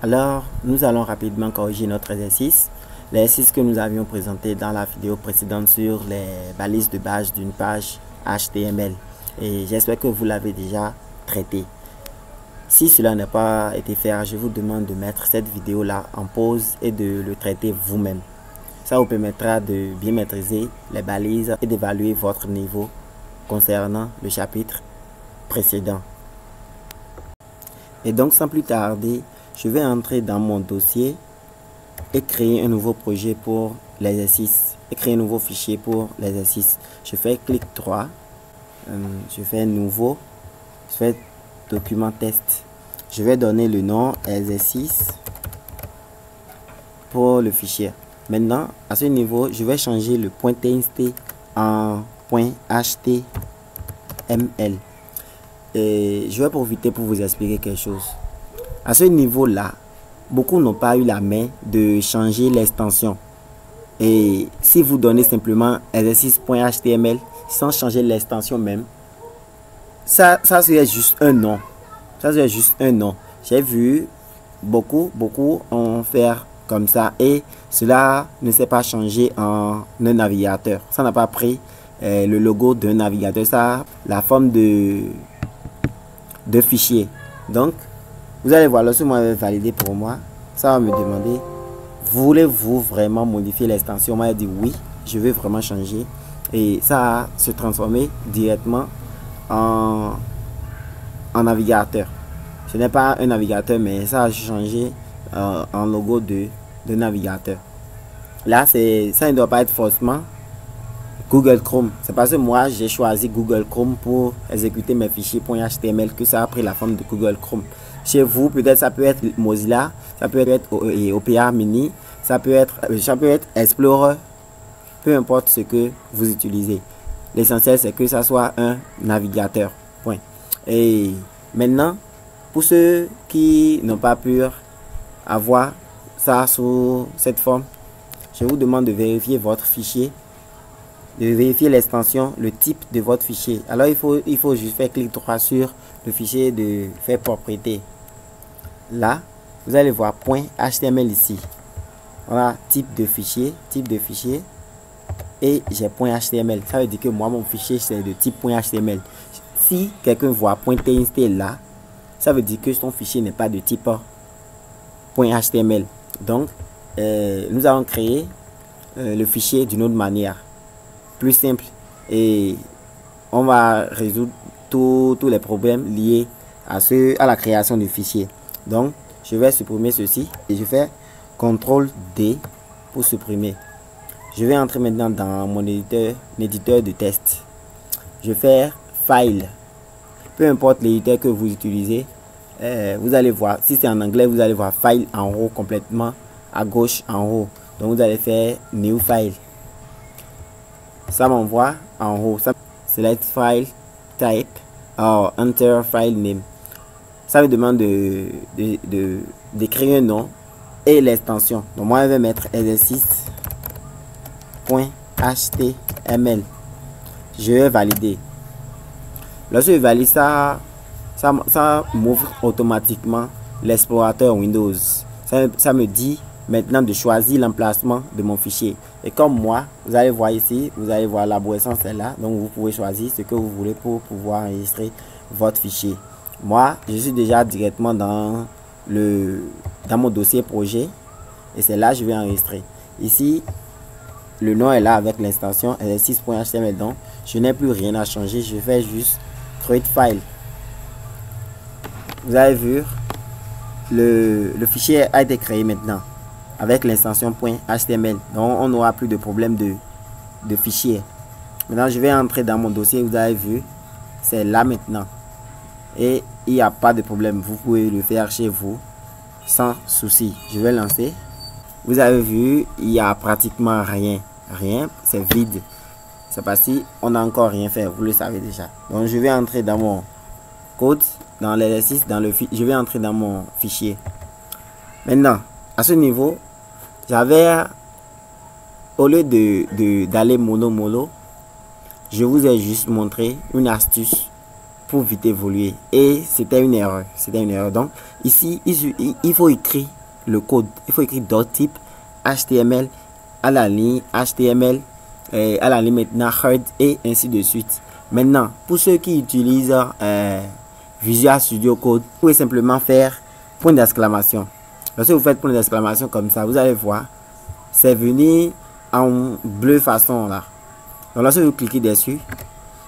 Alors, nous allons rapidement corriger notre exercice. L'exercice que nous avions présenté dans la vidéo précédente sur les balises de base d'une page HTML. Et j'espère que vous l'avez déjà traité. Si cela n'a pas été fait, je vous demande de mettre cette vidéo-là en pause et de le traiter vous-même. Ça vous permettra de bien maîtriser les balises et d'évaluer votre niveau concernant le chapitre précédent. Et donc, sans plus tarder, je vais entrer dans mon dossier et créer un nouveau projet pour l'exercice. Et créer un nouveau fichier pour l'exercice. Je fais clic droit. Je fais nouveau. Je fais document test. Je vais donner le nom exercice pour le fichier. Maintenant, à ce niveau, je vais changer le .txt en .html. Et je vais profiter pour vous expliquer quelque chose. À ce niveau-là, beaucoup n'ont pas eu la main de changer l'extension. Et si vous donnez simplement exercice.html sans changer l'extension même, ça serait juste un nom. Ça serait juste un nom. J'ai vu beaucoup en faire comme ça et cela ne s'est pas changé en un navigateur. Ça n'a pas pris le logo d'un navigateur. Ça a la forme de fichier. Donc, vous allez voir, lorsque vous m'avez validé pour moi, ça va me demander, voulez-vous vraiment modifier l'extension? Moi, j'ai dit oui, je veux vraiment changer. Et ça va se transformer directement en navigateur. Ce n'est pas un navigateur, mais ça a changé en logo de navigateur. Là, ça ne doit pas être forcément Google Chrome. C'est parce que moi, j'ai choisi Google Chrome pour exécuter mes fichiers .html que ça a pris la forme de Google Chrome. Chez vous, peut-être ça peut être Mozilla, ça peut être Opera Mini, ça peut être Explorer, peu importe ce que vous utilisez. L'essentiel, c'est que ça soit un navigateur. Point. Et maintenant, pour ceux qui n'ont pas pu avoir ça sous cette forme, je vous demande de vérifier votre fichier, de vérifier l'extension, le type de votre fichier. Alors il faut juste faire clic droit sur le fichier de faire propriété. Là, vous allez voir .html ici. Voilà, type de fichier et j'ai .html. Ça veut dire que moi mon fichier c'est de type .html. Si quelqu'un voit .txt là, ça veut dire que son fichier n'est pas de type .html. Donc, nous allons créer le fichier d'une autre manière, plus simple, et on va résoudre tous les problèmes liés à la création du fichier. Donc, je vais supprimer ceci et je fais CTRL D pour supprimer. Je vais entrer maintenant dans mon éditeur de test. Je vais File. Peu importe l'éditeur que vous utilisez, vous allez voir, si c'est en anglais, vous allez voir File en haut, complètement à gauche en haut. Donc vous allez faire New File. Ça m'envoie en haut. Select File Type or Enter File Name. Ça me demande d'écrire un nom et l'extension. Donc moi je vais mettre exercice.html. Je vais valider. Lorsque je valide ça m'ouvre automatiquement l'explorateur Windows. Ça me dit maintenant de choisir l'emplacement de mon fichier. Et comme moi, vous allez voir ici, vous allez voir l'arborescence est là. Donc vous pouvez choisir ce que vous voulez pour pouvoir enregistrer votre fichier. Moi, je suis déjà directement dans mon dossier projet. Et c'est là que je vais enregistrer. Ici, le nom est là avec l'extension exercice.html. Donc, je n'ai plus rien à changer. Je fais juste create file. Vous avez vu, le fichier a été créé maintenant avec l'extension .html. Donc, on n'aura plus de problème de fichier. Maintenant, je vais entrer dans mon dossier. Vous avez vu, c'est là maintenant. Et il n'y a pas de problème. Vous pouvez le faire chez vous sans souci. Je vais lancer. Vous avez vu, il n'y a pratiquement rien. Rien, c'est vide. C'est parce qu'on n'a encore rien fait. Vous le savez déjà. Donc, je vais entrer dans mon code, dans l'exercice, je vais entrer dans mon fichier. Maintenant, à ce niveau, j'avais, au lieu d'aller mollo, je vous ai juste montré une astuce pour vite évoluer. Et c'était une erreur. C'était une erreur. Donc, ici, il faut écrire le code. Il faut écrire d'autres types HTML à la ligne, HTML à la ligne maintenant, head et ainsi de suite. Maintenant, pour ceux qui utilisent Visual Studio Code, vous pouvez simplement faire point d'exclamation. Lorsque vous faites point d'exclamation comme ça, vous allez voir, c'est venu en bleu façon là. Donc lorsque vous cliquez dessus,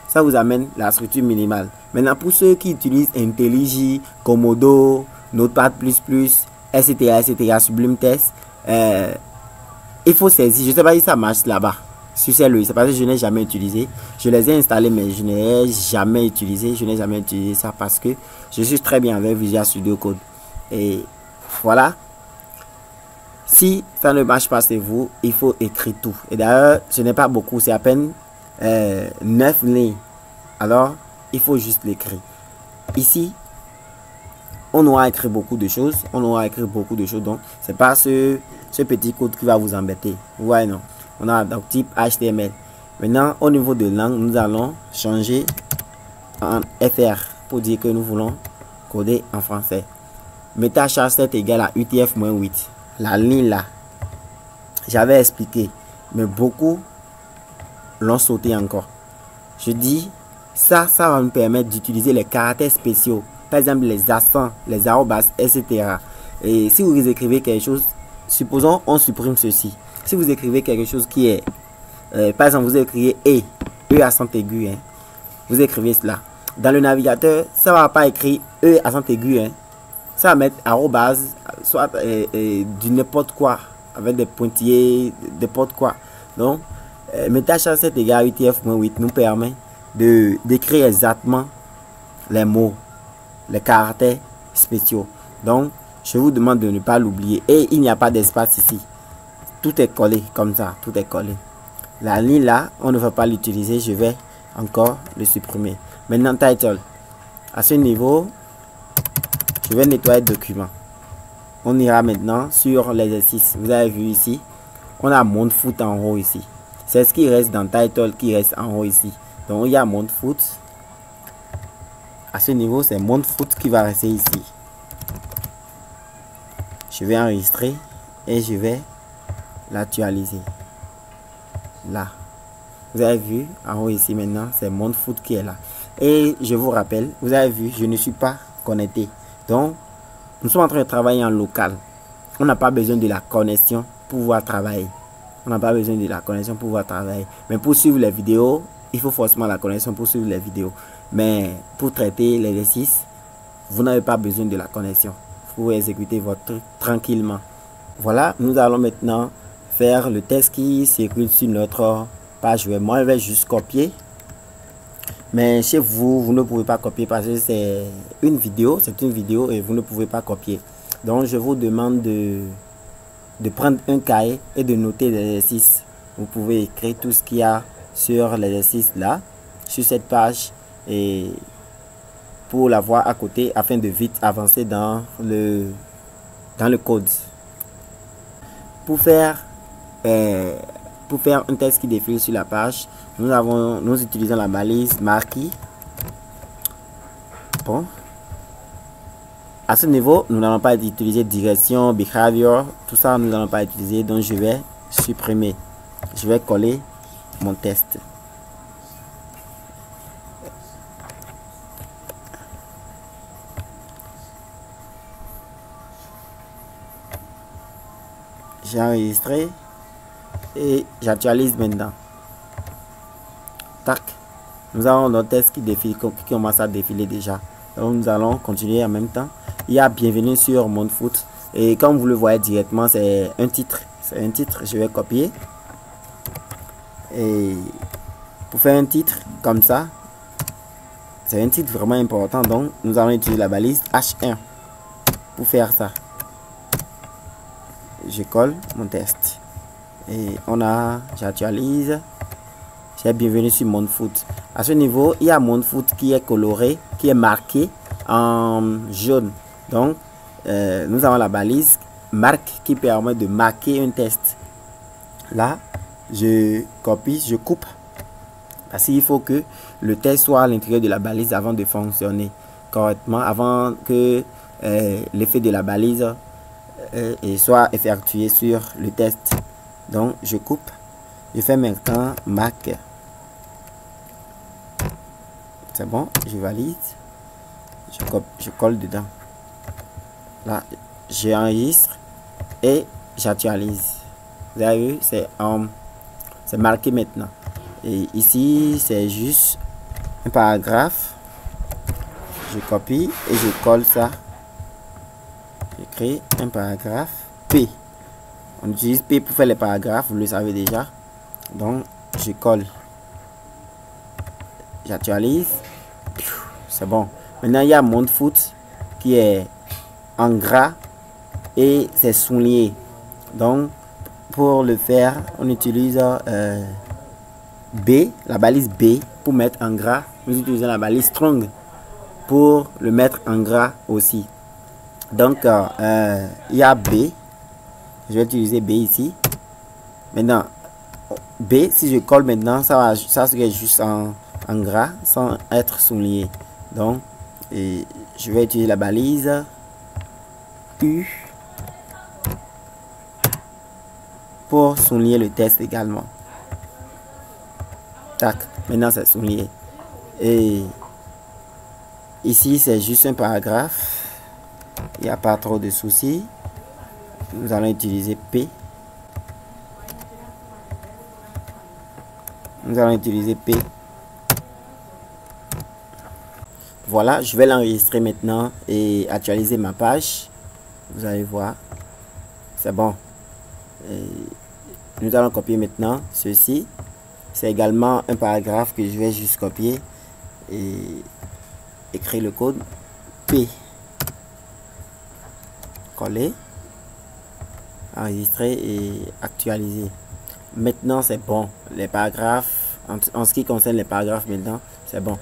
ça vous amène la structure minimale. Maintenant, pour ceux qui utilisent IntelliJ, Komodo, Notepad++, etc., Sublime Text, il faut saisir. Je ne sais pas si ça marche là-bas. Sur celle-là, c'est parce que je n'ai jamais utilisé. Je les ai installés, mais je n'ai jamais utilisé. Je n'ai jamais utilisé ça parce que je suis très bien avec Visual Studio Code. Et voilà. Si ça ne marche pas chez vous, il faut écrire tout. Et d'ailleurs, ce n'est pas beaucoup, c'est à peine 9 lignes. Alors, il faut juste l'écrire. Ici, on aura écrit beaucoup de choses. Donc, c'est pas ce petit code qui va vous embêter. Vous voyez, non? On a donc type HTML. Maintenant, au niveau de langue, nous allons changer en FR pour dire que nous voulons coder en français. Meta char7 égale à UTF-8. La ligne là, j'avais expliqué, mais beaucoup l'ont sauté encore. Je dis, ça va nous permettre d'utiliser les caractères spéciaux, par exemple les accents, les arrobas, etc. Et si vous écrivez quelque chose, supposons on supprime ceci. Si vous écrivez quelque chose qui est, par exemple, vous écrivez E accent aigu, hein, vous écrivez cela. Dans le navigateur, ça ne va pas écrire E accent aigu, hein. Ça va mettre arrobas, soit du n'importe quoi, avec des pointillés, n'importe quoi. Donc, Meta char7 égale UTF-8 nous permet d'écrire exactement les mots, les caractères spéciaux. Donc, je vous demande de ne pas l'oublier. Et il n'y a pas d'espace ici. Tout est collé comme ça, tout est collé. La ligne là, on ne va pas l'utiliser, je vais encore le supprimer. Maintenant, title. À ce niveau, je vais nettoyer le document. On ira maintenant sur l'exercice. Vous avez vu ici, on a mon foot en haut ici. C'est ce qui reste dans title qui reste en haut ici. Donc, il y a mon foot. À ce niveau, c'est mon foot qui va rester ici. Je vais enregistrer et je vais l'actualiser. Là. Vous avez vu, en haut ici maintenant, c'est mon foot qui est là. Et je vous rappelle, vous avez vu, je ne suis pas connecté. Donc, nous sommes en train de travailler en local. On n'a pas besoin de la connexion pour pouvoir travailler. Mais pour suivre les vidéos, il faut forcément la connexion pour suivre les vidéos. Mais pour traiter l'exercice, vous n'avez pas besoin de la connexion. Vous pouvez exécuter votre truc tranquillement. Voilà, nous allons maintenant faire le test qui circule sur notre page web. Moi, je vais juste copier. Mais chez vous, vous ne pouvez pas copier parce que c'est une vidéo et vous ne pouvez pas copier. Donc, je vous demande de prendre un cahier et de noter l'exercice. Vous pouvez écrire tout ce qu'il y a sur l'exercice là, sur cette page, et pour l'avoir à côté afin de vite avancer dans le code. Pour faire un texte qui défile sur la page, nous utilisons la balise marquee. Bon. À ce niveau, nous n'allons pas utiliser direction, behavior, tout ça nous n'allons pas utiliser, donc je vais supprimer. Je vais coller mon test. J'ai enregistré et j'actualise maintenant. Tac. Nous avons notre test qui commence à défiler déjà. Donc nous allons continuer en même temps. Il y a bienvenue sur mon foot. Et comme vous le voyez directement, c'est un titre. C'est un titre. Je vais copier. Et pour faire un titre comme ça, c'est un titre vraiment important. Donc nous allons utiliser la balise H1 pour faire ça. Je colle mon test. Et j'actualise. J'ai bienvenue sur mon foot. À ce niveau, il y a mon foot qui est coloré, qui est marqué en jaune. Donc, nous avons la balise marque qui permet de marquer un test. Là, je copie, je coupe. Parce qu'il faut que le test soit à l'intérieur de la balise avant de fonctionner correctement, avant que l'effet de la balise soit effectué sur le test. Donc je coupe, je fais maintenant Mac. C'est bon, je valide, je colle dedans. Là, j'enregistre et j'actualise. Vous avez vu, c'est marqué maintenant. Et ici, c'est juste un paragraphe. Je copie et je colle ça. J'écris un paragraphe P. On utilise P pour faire les paragraphes, vous le savez déjà. Donc, je colle. J'actualise. C'est bon. Maintenant, il y a mon foot qui est en gras et c'est souligné. Donc, pour le faire, on utilise B, la balise B pour mettre en gras. Nous utilisons la balise strong pour le mettre en gras aussi. Donc, il y a B. Je vais utiliser B ici. Maintenant, B, si je colle maintenant, ça serait juste en gras sans être souligné. Donc, je vais utiliser la balise U pour souligner le test également. Tac, maintenant c'est souligné. Et ici, c'est juste un paragraphe. Il n'y a pas trop de soucis. Nous allons utiliser P. Nous allons utiliser P. Voilà, je vais l'enregistrer maintenant et actualiser ma page. Vous allez voir. C'est bon. Et nous allons copier maintenant ceci. C'est également un paragraphe que je vais juste copier et écrire le code P. Coller, enregistrer et actualiser. Maintenant, c'est bon. Les paragraphes, en ce qui concerne les paragraphes maintenant, c'est bon.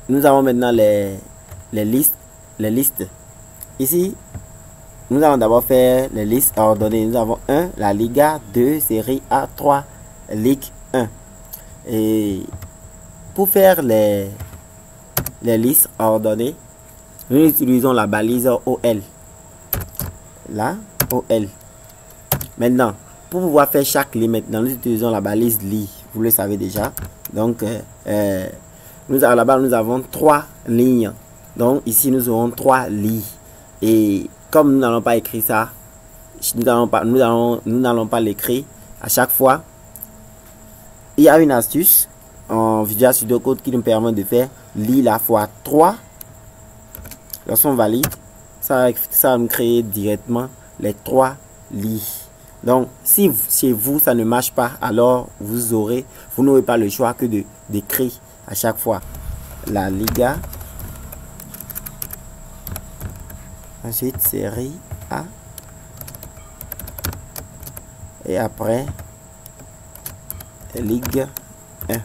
Nous avons maintenant les listes. Ici, nous allons d'abord faire les listes ordonnées. Nous avons 1, la Liga, 2, série A, 3, Ligue 1. Et pour faire les listes ordonnées, nous utilisons la balise OL. Là, OL. Maintenant, pour pouvoir faire chaque ligne, maintenant, nous utilisons la balise LI. Vous le savez déjà. Donc, là-bas, nous avons 3 lignes. Donc, ici, nous aurons 3 lits. Et comme nous n'allons pas écrire ça, nous n'allons pas l'écrire à chaque fois. Il y a une astuce en Visual Studio Code qui nous permet de faire lit la fois 3. Lorsqu'on valide, ça va me créer directement les 3 lits. Donc, si chez vous, ça ne marche pas, alors vous n'aurez pas le choix que d'écrire à chaque fois la Liga. Ensuite, série A. Et après, Ligue 1.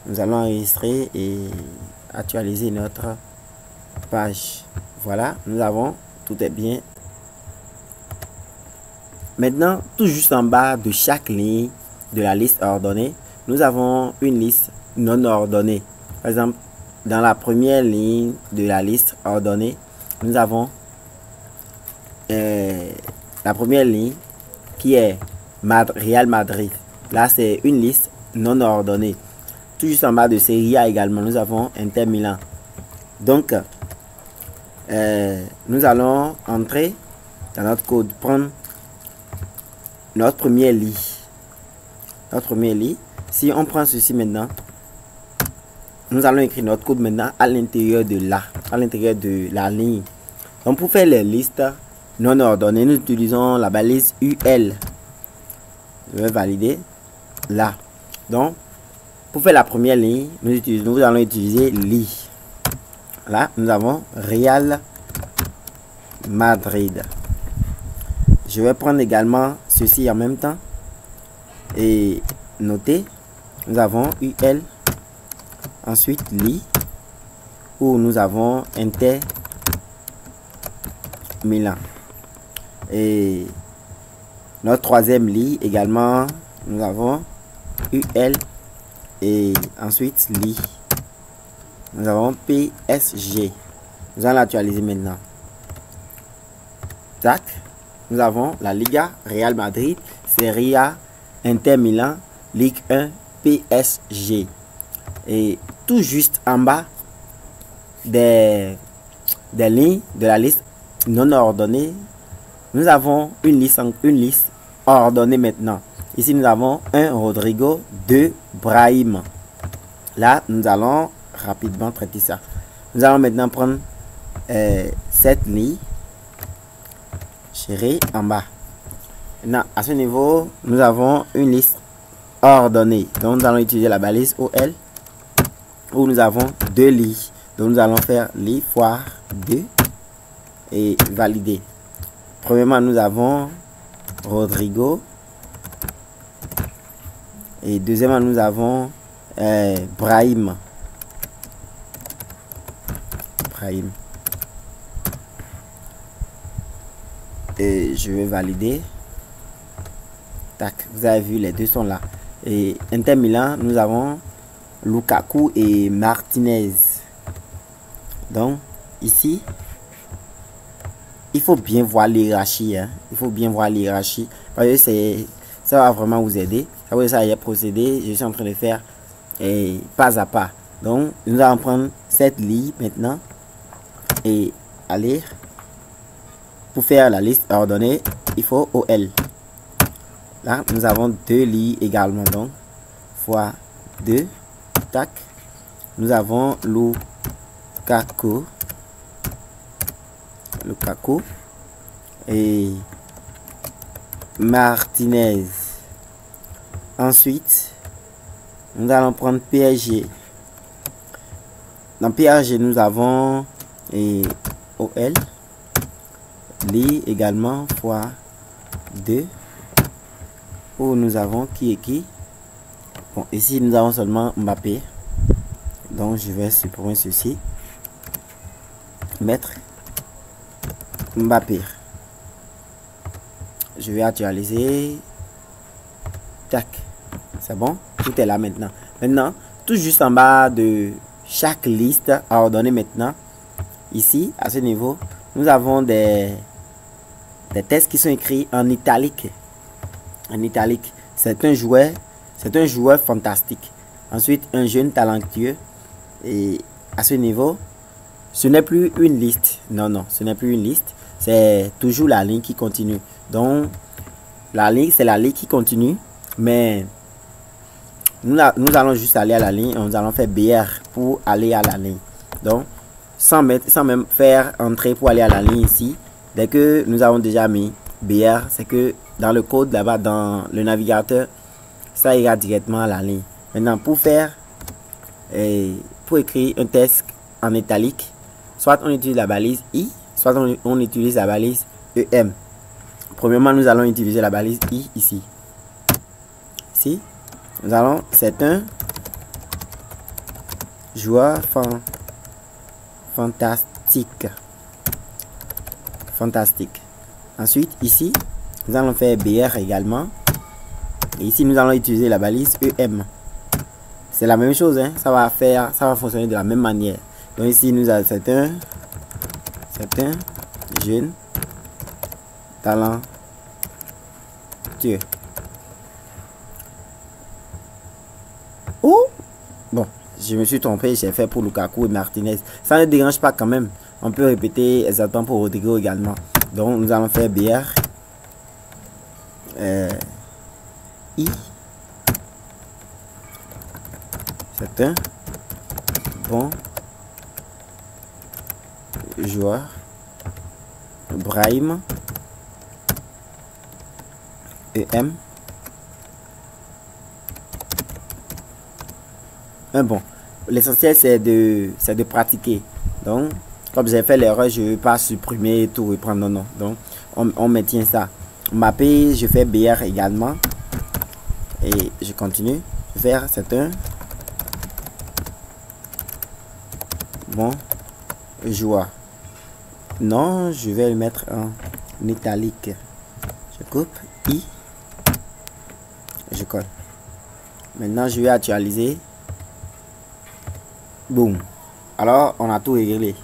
Nous allons enregistrer et actualiser notre page. Voilà, nous avons, tout est bien. Maintenant, tout juste en bas de chaque ligne de la liste ordonnée, nous avons une liste non ordonnée. Par exemple, dans la première ligne de la liste ordonnée, nous avons la première ligne qui est Real Madrid. Là, c'est une liste non ordonnée. Tout juste en bas de série A également, nous avons Inter Milan. Donc, nous allons entrer dans notre code, prendre notre premier lit. Notre premier lit. Si on prend ceci maintenant, nous allons écrire notre code maintenant à l'intérieur de la ligne. Donc, pour faire les listes non ordonnées, nous utilisons la balise UL. Je vais valider là. Donc, pour faire la première ligne, nous allons utiliser lit. Là, nous avons Real Madrid. Je vais prendre également ceci en même temps et noter. Nous avons UL. Ensuite, lit, où nous avons Inter Milan. Et notre troisième lit également, nous avons UL Et ensuite, li. Nous avons PSG. Nous allons l'actualiser maintenant. Tac. Nous avons la Liga, Real Madrid, Serie A, Inter Milan, Ligue 1, PSG. Et tout juste en bas des lignes de la liste non ordonnée, nous avons une liste ordonnée maintenant. Ici, nous avons 1 Rodrigo, 2 Brahim. Là, nous allons rapidement traiter ça. Nous allons maintenant prendre cette ligne chérée en bas. Maintenant, à ce niveau, nous avons une liste ordonnée. Donc, nous allons utiliser la balise OL où nous avons 2 lits. Donc, nous allons faire lit fois 2 et valider. Premièrement, nous avons Rodrigo. Et deuxièmement, nous avons Brahim. Et je vais valider. Tac, vous avez vu, les deux sont là. Et Inter Milan, nous avons Lukaku et Martinez. Donc, ici, il faut bien voir l'hierarchie. Hein. Il faut bien voir l'hierarchie. Parce que ça va vraiment vous aider. Ça va ça y est procédé. Je suis en train de faire pas à pas. Donc, nous allons prendre cette ligne maintenant. Et aller. Pour faire la liste ordonnée, il faut OL. Là, nous avons 2 lits également. Donc, fois 2. Tac. Nous avons Lukaku. Et Martinez. Ensuite, nous allons prendre PSG. Dans PSG, nous avons OL. Li également fois 2. Où nous avons qui est qui. Bon, ici, nous avons seulement Mbappé. Donc, je vais supprimer ceci. Mettre Mbappé. Je vais actualiser. Tac. C'est bon. Tout est là maintenant. Maintenant, tout juste en bas de chaque liste à ordonner maintenant. Ici, à ce niveau, nous avons des textes qui sont écrits en italique. En italique. C'est un joueur fantastique. Ensuite, un jeune talentueux. Et à ce niveau, ce n'est plus une liste. Non, ce n'est plus une liste. C'est toujours la ligne qui continue. Donc, la ligne, c'est la ligne qui continue. Mais nous allons juste aller à la ligne. Nous allons faire BR pour aller à la ligne. Donc, sans même faire entrer pour aller à la ligne ici. Dès que nous avons déjà mis BR, c'est que dans le code là-bas, dans le navigateur, ça ira directement à la ligne. Maintenant, pour écrire un texte en italique, soit on utilise la balise I, soit on utilise la balise EM. Premièrement, nous allons utiliser la balise I ici. Ici, nous allons, c'est un joueur fantastique. Ensuite, ici, nous allons faire BR également. Et ici, nous allons utiliser la balise EM. C'est la même chose, hein? Ça va fonctionner de la même manière. Donc ici, nous avons c'est un jeune talentueux. Oh! Bon, je me suis trompé, j'ai fait pour Lukaku et Martinez. Ça ne dérange pas quand même. On peut répéter exactement pour Rodrigo également. Donc, nous allons faire BR. I. C'est un bon joueur. Brahim. EM. Bon. L'essentiel, c'est de pratiquer. Donc, comme j'ai fait l'erreur, je ne vais pas supprimer tout reprendre. Non. Donc, on maintient ça. Mbappé, je fais BR également. Et je continue. Vers, c'est un bon joueur. Non, je vais le mettre en italique. Je coupe I. Je colle. Maintenant, je vais actualiser Boum. Alors, on a tout réglé.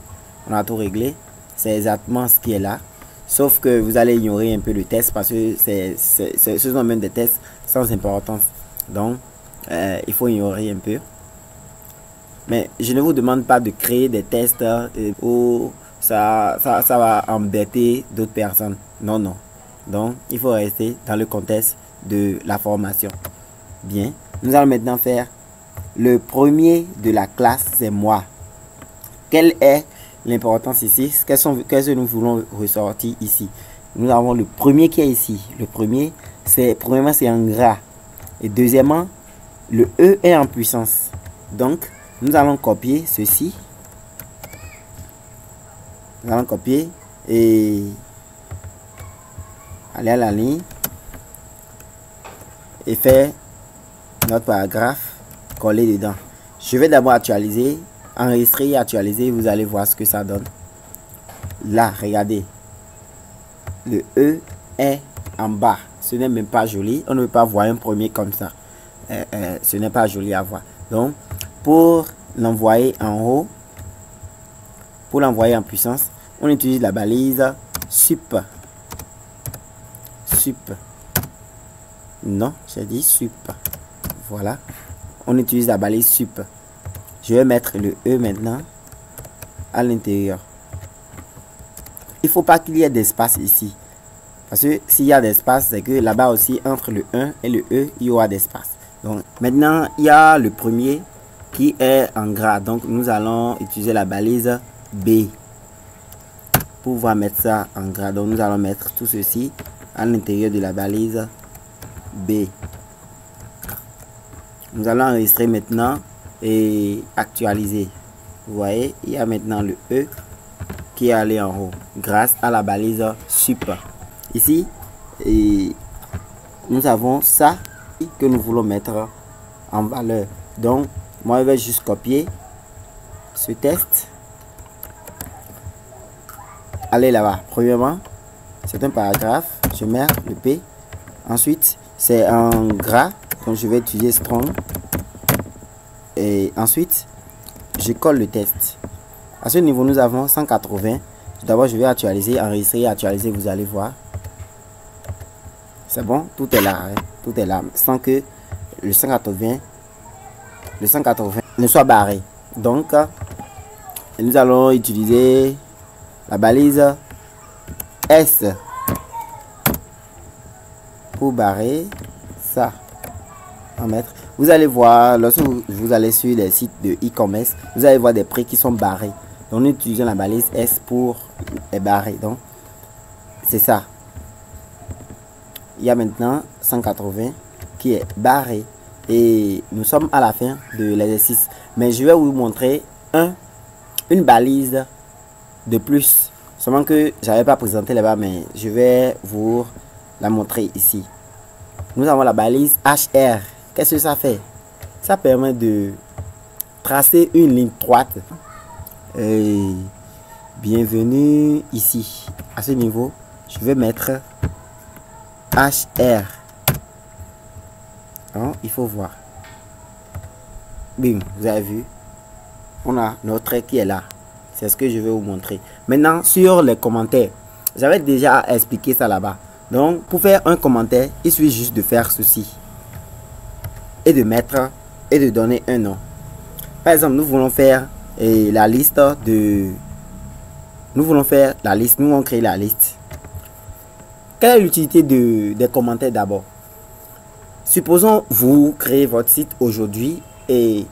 On a tout réglé. C'est exactement ce qui est là. Sauf que vous allez ignorer un peu le test parce que ce sont même des tests sans importance. Donc, il faut ignorer un peu. Mais je ne vous demande pas de créer des tests où ça va embêter d'autres personnes. Non, non. Donc, il faut rester dans le contexte de la formation. Bien. Nous allons maintenant faire le premier de la classe, c'est moi. Quelle est l'importance ici? Qu'est-ce que nous voulons ressortir ici? Nous avons le premier qui est ici. Le premier, premièrement, c'est en gras. Et deuxièmement, le E est en puissance. Donc, nous allons copier ceci. Nous allons copier et aller à la ligne et faire notre paragraphe collé dedans. Je vais d'abord actualiser, enregistrer et actualiser. Vous allez voir ce que ça donne. Là, regardez. Le E est en bas. Ce n'est même pas joli. On ne peut pas voir un premier comme ça. Ce n'est pas joli à voir. Donc, pour l'envoyer en haut, pour l'envoyer en puissance, on utilise la balise sup. Sup. Non, j'ai dit sup. Voilà. On utilise la balise sup. Je vais mettre le E maintenant à l'intérieur. Il ne faut pas qu'il y ait d'espace ici. Parce que s'il y a d'espace, c'est que là-bas aussi, entre le 1 et le E, il y aura d'espace. Donc, maintenant, il y a le premier qui est en gras. Donc, nous allons utiliser la balise B pour pouvoir mettre ça en gras. Donc, nous allons mettre tout ceci à l'intérieur de la balise B. Nous allons enregistrer maintenant et actualiser. Vous voyez, il y a maintenant le E qui est allé en haut grâce à la balise sup. Ici, et nous avons ça que nous voulons mettre en valeur. Donc, moi, je vais juste copier ce test. Allez là-bas. Premièrement, c'est un paragraphe. Je mets le P. Ensuite, c'est en gras. Donc, je vais utiliser strong. Et ensuite, je colle le test. À ce niveau, nous avons 180. D'abord, je vais actualiser, enregistrer, actualiser. Vous allez voir. C'est bon, tout est là, hein? Tout est là, sans que le 180 ne soit barré. Donc, nous allons utiliser la balise S pour barrer ça. En mettre. Vous allez voir, lorsque vous allez sur les sites de e-commerce, vous allez voir des prix qui sont barrés. Donc, nous utilisons la balise S pour les barrer. Donc, c'est ça. Il y a maintenant 180 qui est barré et nous sommes à la fin de l'exercice. Mais je vais vous montrer une balise de plus. Seulement que je n'avais pas présenté là-bas, mais je vais vous la montrer ici. Nous avons la balise HR. Qu'est-ce que ça fait? Ça permet de tracer une ligne droite. Et bienvenue ici. À ce niveau, je vais mettre HR. Alors, il faut voir. Bim, vous avez vu. On a notre trait qui est là. C'est ce que je vais vous montrer. Maintenant, sur les commentaires. J'avais déjà expliqué ça là-bas. Donc, pour faire un commentaire, il suffit juste de faire ceci. Et de mettre, et de donner un nom. Par exemple, nous voulons faire la liste de... Nous voulons faire la liste. Nous allons créer la liste. Quelle est l'utilité des commentaires d'abord? Supposons vous créez votre site aujourd'hui et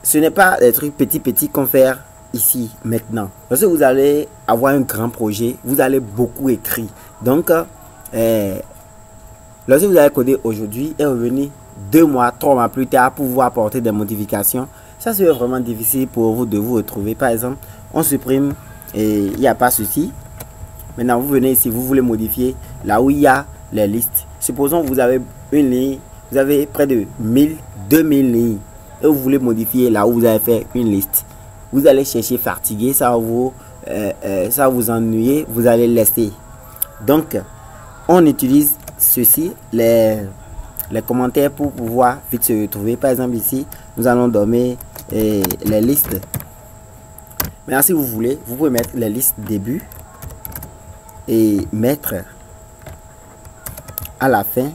ce n'est pas des trucs petits qu'on fait ici maintenant. Lorsque vous allez avoir un grand projet, vous allez beaucoup écrire. Donc, lorsque vous allez coder aujourd'hui et revenir 2 mois, 3 mois plus tard pour vous apporter des modifications, ça serait vraiment difficile pour vous de vous retrouver. Par exemple, on supprime et il n'y a pas ceci. Maintenant, vous venez ici, vous voulez modifier là où il y a les listes. Supposons que vous avez une ligne, vous avez près de 1000, 2000 lignes et vous voulez modifier là où vous avez fait une liste. Vous allez chercher fatigué, ça va vous ennuyer, vous allez laisser. Donc, on utilise ceci, les commentaires pour pouvoir vite se retrouver. Par exemple, ici, nous allons donner les listes. Maintenant, si vous voulez, vous pouvez mettre les listes début et mettre à la fin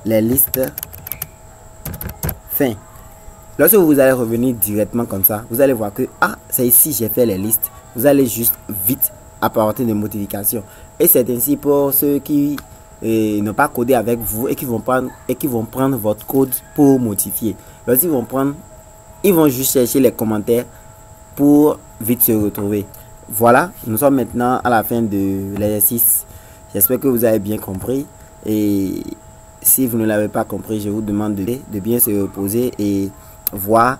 les listes fin. Lorsque vous allez revenir directement comme ça, vous allez voir que c'est ici j'ai fait les listes. Vous allez juste vite apporter des modifications. Et c'est ainsi pour ceux qui n'ont pas codé avec vous et qui vont prendre votre code pour modifier. Lorsqu'ils vont prendre, ils vont juste chercher les commentaires pour vite se retrouver. Voilà, nous sommes maintenant à la fin de l'exercice. J'espère que vous avez bien compris. Et si vous ne l'avez pas compris, je vous demande de bien se reposer et voir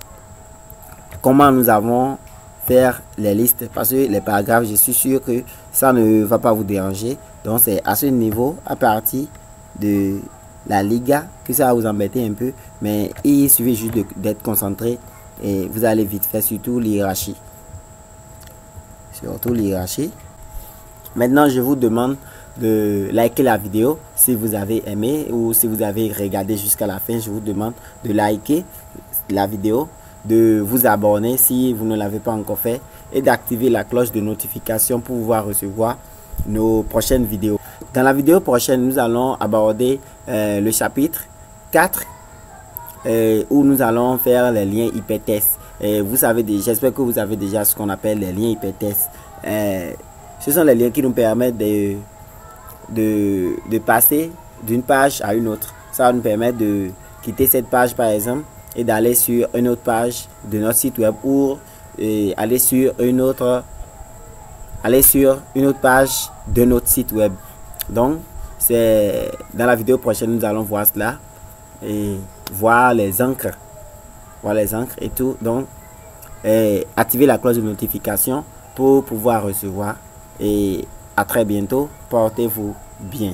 comment nous avons faire les listes, parce que les paragraphes, je suis sûr que ça ne va pas vous déranger. Donc c'est à ce niveau, à partir de la Liga, que ça va vous embêter un peu, mais il suffit juste d'être concentré et vous allez vite faire, surtout l'hierarchie. Maintenant, je vous demande de liker la vidéo si vous avez aimé, ou si vous avez regardé jusqu'à la fin, je vous demande de liker la vidéo, de vous abonner si vous ne l'avez pas encore fait et d'activer la cloche de notification pour pouvoir recevoir nos prochaines vidéos. Dans la vidéo prochaine, nous allons aborder le chapitre 4 où nous allons faire les liens hypertextes. Vous savez, j'espère que vous avez déjà ce qu'on appelle les liens hypertextes. Ce sont les liens qui nous permettent de passer d'une page à une autre. Ça va nous permettre de quitter cette page par exemple et d'aller sur une autre page de notre site web, ou aller sur une autre page de notre site web. Donc c'est dans la vidéo prochaine, nous allons voir cela et voir les encres et tout. Donc activez la cloche de notification pour pouvoir recevoir, et à très bientôt. Portez-vous bien.